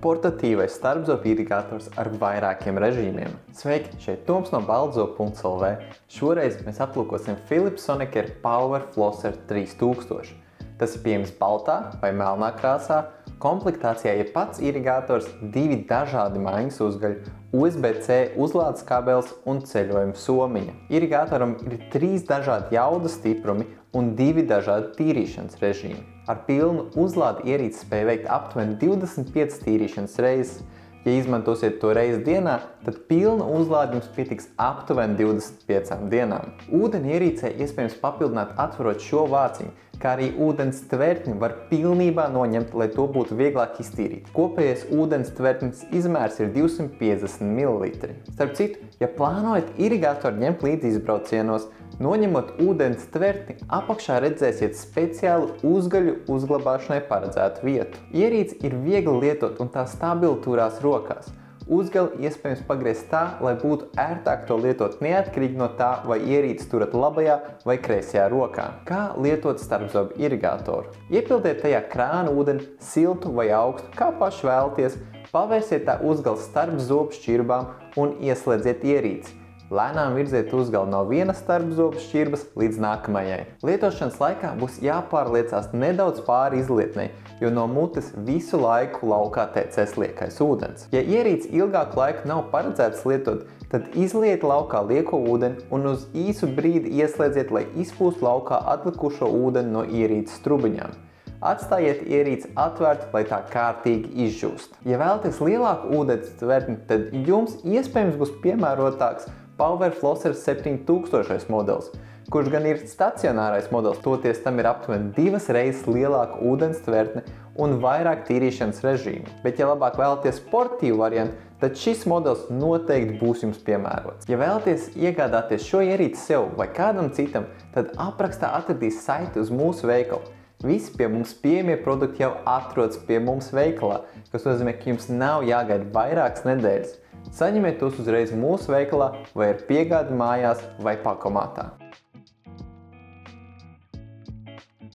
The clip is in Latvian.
portatīvais starpzobu irrigators ar vairākiem režīmiem. Sveiki, šeit Toms no baltzobu.lv. Šoreiz mēs aplūkosim Philips Sonicare Power Flosser 3000. Tas ir pieejams baltā vai melnā krāsā. Komplektācijā ir pats irrigators, divi dažādi maiņas uzgaļi, USB-C uzlādes kabelis un ceļojuma somiņa. Irrigatoram ir 3 dažādi jaudas stiprumi un 2 dažādi tīrīšanas režīmi. Ar pilnu uzlādi ierīci spēj veikt aptuveni 25 tīrīšanas reizes. Ja izmantosiet to reizi dienā, tad pilna uzlāde jums pietiks aptuveni 25 dienām. Ūdeni ierīcē iespējams papildināt atverot šo vāciņu, kā arī ūdens tvertni var pilnībā noņemt, lai to būtu vieglāk iztīrīt. Kopējais ūdens tvertnes izmērs ir 250 ml. Starp citu, ja plānojat irrigatoru ņemt līdzi izbraucienos, noņemot ūdens tvertni, apakšā redzēsiet speciālu uzgaļu uzglabāšanai paredzētu vietu. Ierīce ir viegli lietot un tā stabili turās rokās. Uzgali iespējams pagriezt tā, lai būtu ērtāk to lietot neatkarīgi no tā, vai ierīci turat labajā vai kreisajā rokā. Kā lietot starpzobu irrigatoru? Iepildiet tajā krāna ūdeni, siltu vai augstu, kā paši vēlaties, pavērsiet tā uzgali starp zobu šķirbām un ieslēdziet ierīci. Lēnām virziet uzgali no vienas starpzobu šķirbas līdz nākamajai. Lietošanas laikā būs jāpārliecās nedaudz pāri izlietnei, jo no mutes visu laiku laukā tecēs liekais ūdens. Ja ierīci ilgāku laiku nav paredzēts lietot, tad izliet laukā lieko ūdeni un uz īsu brīdi ieslēdziet, lai izpūst laukā atlikušo ūdeni no ierīces trubiņām. Atstājiet ierīci atvērtu, lai tā kārtīgi izžūst. Ja vēlaties lielāku ūdens tvertni, tad jums iespējams būs piemērotāks Power Flosser 7000 modelis, kurš gan ir stacionārais modelis, toties tam ir aptuveni 2 reizes lielāka ūdens tvertne un vairāk tīrīšanas režīmu. Bet, ja labāk vēlaties sportīvu variantu, tad šis modelis noteikti būs jums piemērots. Ja vēlaties iegādāties šo ierīci sev vai kādam citam, tad aprakstā atradīs saiti uz mūsu veikalu. Visi pie mums pieejamie produkti jau atrodas pie mums veikalā, kas nozīmē, ka jums nav jāgaida vairākas nedēļas. Saņemiet tos uzreiz mūsu veikalā vai ar piegādi mājās vai pakomātā.